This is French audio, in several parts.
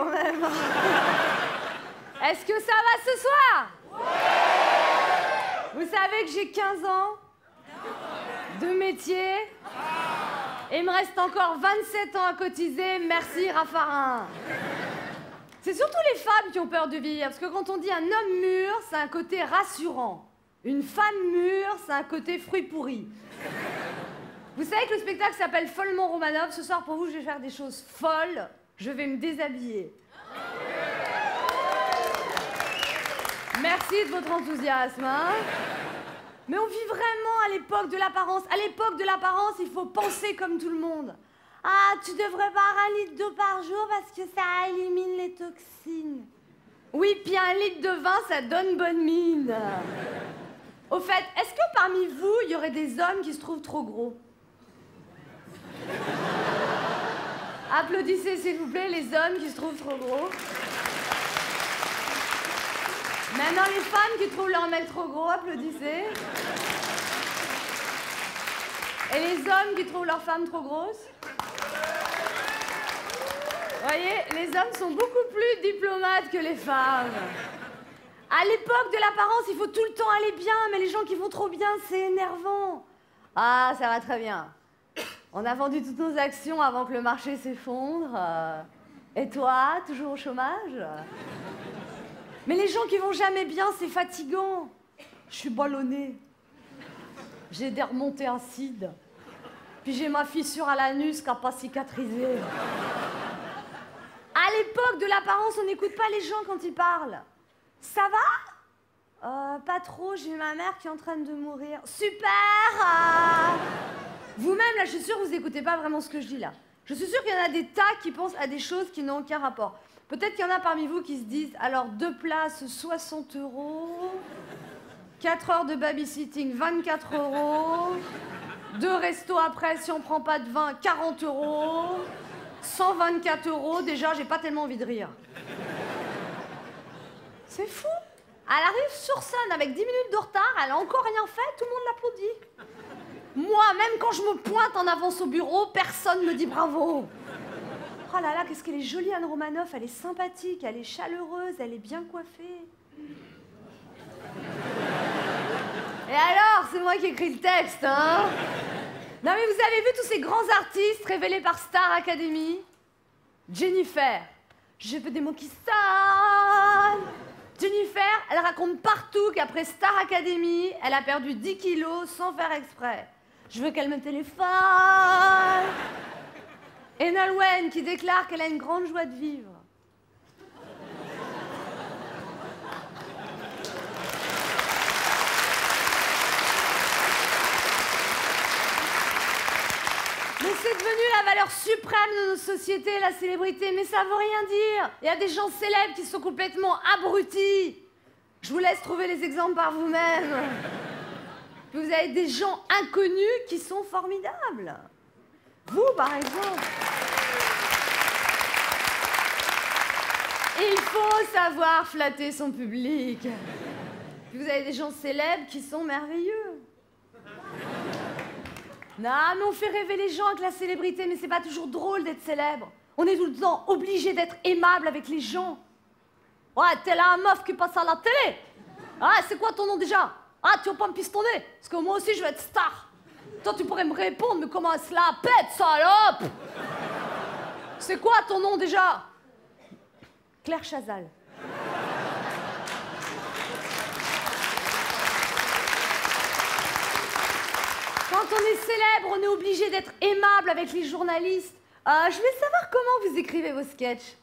quand même. Est-ce que ça va ce soir? Vous savez que j'ai 15 ans, de métier, et il me reste encore 27 ans à cotiser. Merci Raffarin. C'est surtout les femmes qui ont peur de vieillir, parce que quand on dit un homme mûr, c'est un côté rassurant. Une femme mûre, c'est un côté fruit pourri. Vous savez que le spectacle s'appelle Follement Romanov. Ce soir, pour vous, je vais faire des choses folles. Je vais me déshabiller. Merci de votre enthousiasme, hein. Mais on vit vraiment à l'époque de l'apparence. À l'époque de l'apparence, il faut penser comme tout le monde. Ah, tu devrais boire 1 litre d'eau par jour parce que ça élimine les toxines. Oui, puis 1 litre de vin, ça donne bonne mine. Au fait, est-ce que parmi vous, il y aurait des hommes qui se trouvent trop gros? Applaudissez, s'il vous plaît, les hommes qui se trouvent trop gros. Maintenant, les femmes qui trouvent leur mec trop gros, applaudissez. Et les hommes qui trouvent leur femme trop grosse? Vous voyez, les hommes sont beaucoup plus diplomates que les femmes. À l'époque de l'apparence, il faut tout le temps aller bien, mais les gens qui vont trop bien, c'est énervant. Ah, ça va très bien. On a vendu toutes nos actions avant que le marché s'effondre. Et toi, toujours au chômage? Mais les gens qui vont jamais bien, c'est fatigant. Je suis ballonnée. J'ai des remontées acides. Puis j'ai ma fissure à l'anus qui n'a pas cicatrisé. À l'époque de l'apparence, on n'écoute pas les gens quand ils parlent. Ça va? Pas trop, j'ai ma mère qui est en train de mourir. Super! Vous-même, là, je suis sûre que vous n'écoutez pas vraiment ce que je dis là. Je suis sûre qu'il y en a des tas qui pensent à des choses qui n'ont aucun rapport. Peut-être qu'il y en a parmi vous qui se disent, alors 2 places, 60 €, 4 heures de babysitting, 24 €, 2 restos après, si on prend pas de vin, 40 €, 124 €, déjà, j'ai pas tellement envie de rire. C'est fou. Elle arrive sur scène avec 10 minutes de retard, elle a encore rien fait, tout le monde l'applaudit. Moi, même quand je me pointe en avance au bureau, personne me dit bravo. Oh là là, qu'est-ce qu'elle est jolie, Anne Romanoff, elle est sympathique, elle est chaleureuse, elle est bien coiffée. Et alors, c'est moi qui écris le texte, hein? Non mais vous avez vu tous ces grands artistes révélés par Star Academy? Jennifer, je veux des mots qui sonnent. Jennifer, elle raconte partout qu'après Star Academy, elle a perdu 10 kilos sans faire exprès. Je veux qu'elle me téléphone. Et Nolwenn qui déclare qu'elle a une grande joie de vivre. Mais c'est devenu la valeur suprême de nos sociétés, la célébrité, mais ça veut rien dire. Il y a des gens célèbres qui sont complètement abrutis. Je vous laisse trouver les exemples par vous-même. Puis vous avez des gens inconnus qui sont formidables. Vous, par exemple. Il faut savoir flatter son public. Puis vous avez des gens célèbres qui sont merveilleux. Non, mais on fait rêver les gens avec la célébrité, mais c'est pas toujours drôle d'être célèbre. On est tout le temps obligé d'être aimable avec les gens. Ouais, t'es la meuf qui passe à la télé. Ah, c'est quoi ton nom déjà? Ah, tu vas pas me pistonner? Parce que moi aussi, je veux être star. Toi, tu pourrais me répondre, mais comment elle se la pète, salope? C'est quoi ton nom déjà? Claire Chazal. Quand on est célèbre, on est obligé d'être aimable avec les journalistes. Je voulais savoir comment vous écrivez vos sketchs.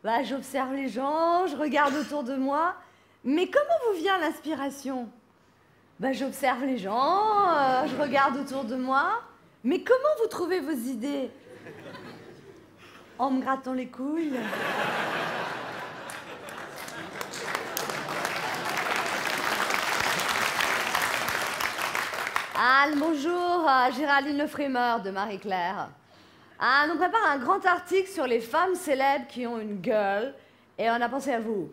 Bah, j'observe les gens, je regarde autour de moi. Mais comment vous vient l'inspiration? Bah, j'observe les gens, je regarde autour de moi. Mais comment vous trouvez vos idées? En me grattant les couilles. Ah, bonjour, Géraldine Lefrémeur de Marie-Claire. Ah, on prépare un grand article sur les femmes célèbres qui ont une gueule et on a pensé à vous.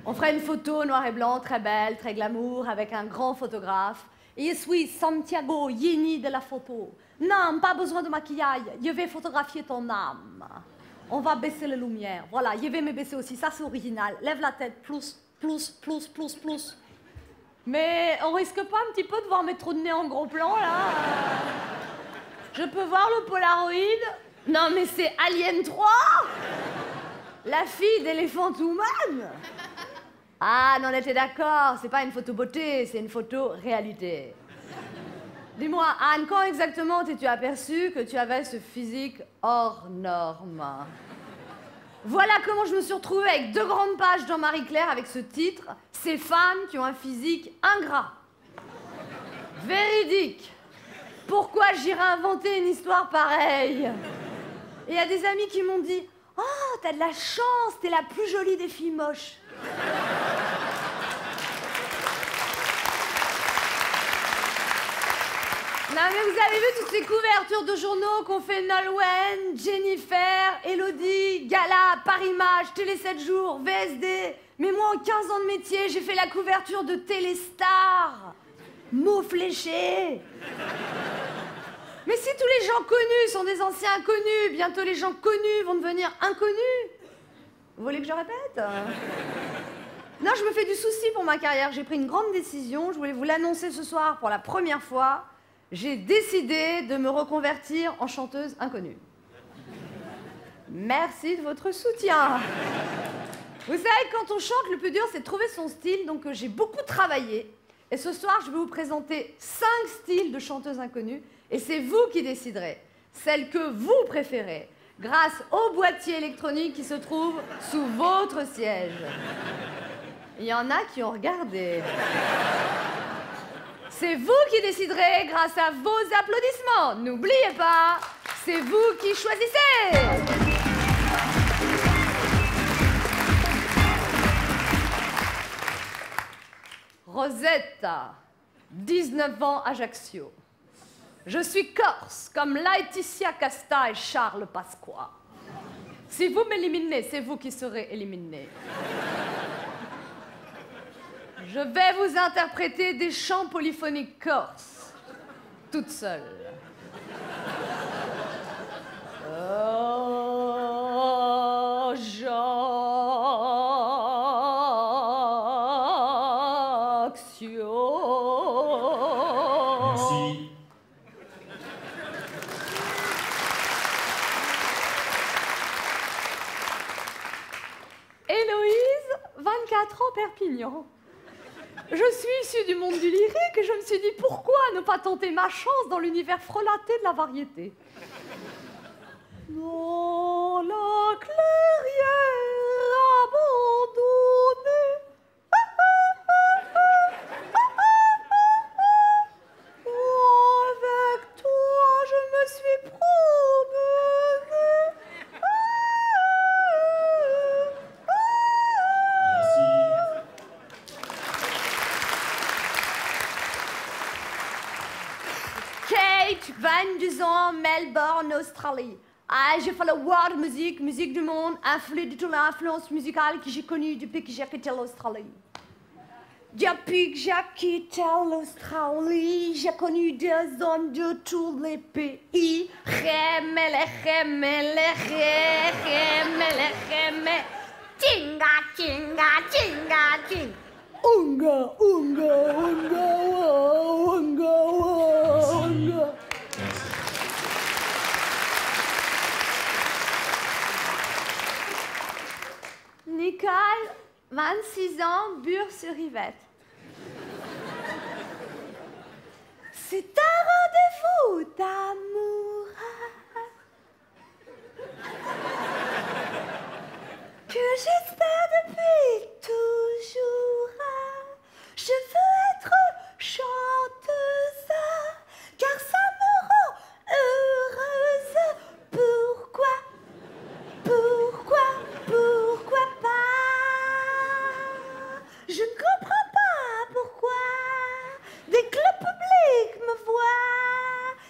On ferait une photo noir et blanc, très belle, très glamour, avec un grand photographe. Et je suis Santiago, génie de la photo. Non, pas besoin de maquillage, je vais photographier ton âme. On va baisser les lumières. Voilà, je vais me baisser aussi, ça c'est original. Lève la tête, plus, plus, plus, plus, plus. Mais on risque pas un petit peu de voir mes trous de nez en gros plan, là Je peux voir le Polaroid? Non, mais c'est Alien 3? La fille d'Elephant Woman? Ah, non, on était d'accord, c'est pas une photo beauté, c'est une photo réalité. Dis-moi, Anne, quand exactement t'es-tu aperçue que tu avais ce physique hors norme? Voilà comment je me suis retrouvée avec 2 grandes pages dans Marie-Claire avec ce titre « Ces femmes qui ont un physique ingrat ». Véridique. Pourquoi j'irais inventer une histoire pareille? Et il y a des amis qui m'ont dit « Oh, t'as de la chance, t'es la plus jolie des filles moches ». Non mais vous avez vu toutes ces couvertures de journaux qu'ont fait Nolwenn, Jennifer, Elodie, Gala, Paris Match, Télé 7 jours, VSD. Mais moi en 15 ans de métier, j'ai fait la couverture de Téléstar. Mots fléchés. Mais si tous les gens connus sont des anciens inconnus, bientôt les gens connus vont devenir inconnus. Vous voulez que je répète? Non, je me fais du souci pour ma carrière. J'ai pris une grande décision, je voulais vous l'annoncer ce soir pour la première fois. J'ai décidé de me reconvertir en chanteuse inconnue. Merci de votre soutien. Vous savez, quand on chante, le plus dur, c'est de trouver son style, donc j'ai beaucoup travaillé. Et ce soir, je vais vous présenter 5 styles de chanteuses inconnues, et c'est vous qui déciderez, celle que vous préférez, grâce au boîtier électronique qui se trouve sous votre siège. Il y en a qui ont regardé. C'est vous qui déciderez grâce à vos applaudissements. N'oubliez pas, c'est vous qui choisissez. Rosetta, 19 ans, Ajaccio. Je suis corse, comme Laetitia Casta et Charles Pasqua. Si vous m'éliminez, c'est vous qui serez éliminés. Je vais vous interpréter des chants polyphoniques corses, toute seule. Oh, Ajaccio. Merci. Héloïse, 24 ans, Perpignan. Je suis issue du monde du lyrique et je me suis dit pourquoi ne pas tenter ma chance dans l'univers frelaté de la variété. Dans la clairière abandonnée, avec toi je me suis promenée. Merci. Kate, 22 ans, Melbourne, Australie. Ah, j'ai fait le world music, musique du monde, influée de toute l'influence musicale que j'ai connue depuis que j'ai quitté l'Australie. Depuis que j'ai quitté l'Australie, j'ai connu des hommes de tous les pays. Remele, remele, remele, remele. Tinga, tinga, tinga, tinga. Unga, unga, unga, unga, unga. Nicole, 26 ans, Bure-sur-Yvette. C'est un rendez-vous d'amour que j'espère depuis toujours. Je veux être chanteuse car ça me rend heureuse. Pourquoi, pourquoi, pourquoi pas? Je ne comprends pas pourquoi. Dès que le public me voit,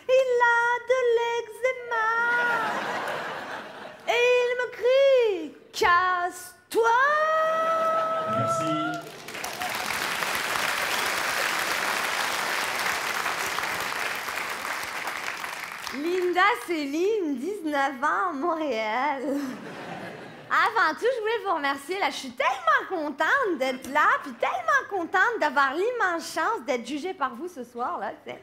il a de l'eczéma. Et il me crie, casse-toi. Merci. Linda Céline, 19 19 ans à Montréal. Avant tout, je voulais vous remercier. Là, je suis tellement contente d'être là, puis tellement contente d'avoir l'immense chance d'être jugée par vous ce soir, là, tu sais.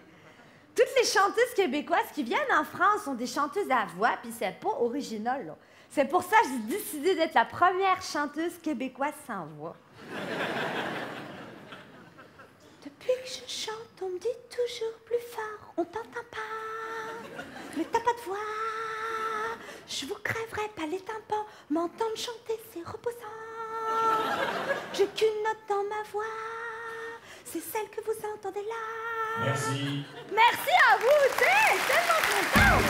Toutes les chanteuses québécoises qui viennent en France sont des chanteuses à voix, puis c'est pas original, là. C'est pour ça que j'ai décidé d'être la première chanteuse québécoise sans voix. Depuis que je chante, on me dit toujours plus fort, on t'entend pas, mais t'as pas de voix. Je vous crèverai pas les tympans, m'entendre chanter c'est reposant. J'ai qu'une note dans ma voix, c'est celle que vous entendez là. Merci. Merci à vous, tu sais, je suis tellement contente.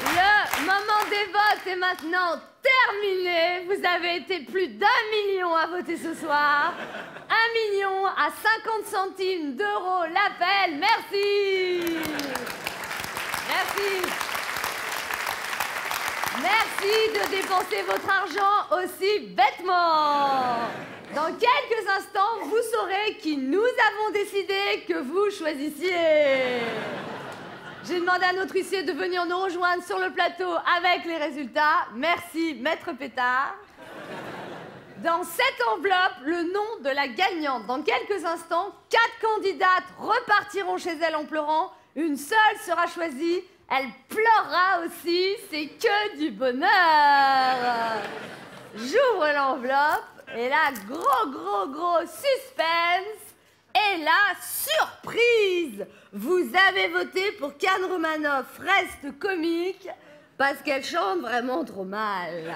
Le moment des votes est maintenant terminé. Vous avez été plus d'1 million à voter ce soir. 1 million à 50 centimes d'euros l'appel. Merci. Merci. Merci de dépenser votre argent aussi bêtement. Dans quelques instants, vous saurez qui nous avons décidé que vous choisissiez. J'ai demandé à notre huissier de venir nous rejoindre sur le plateau avec les résultats. Merci, Maître Pétard. Dans cette enveloppe, le nom de la gagnante. Dans quelques instants, 4 candidates repartiront chez elles en pleurant. Une seule sera choisie. Elle pleurera aussi. C'est que du bonheur. J'ouvre l'enveloppe et là, gros suspense. Et la surprise! Vous avez voté pour qu'Anne Romanoff reste comique parce qu'elle chante vraiment trop mal.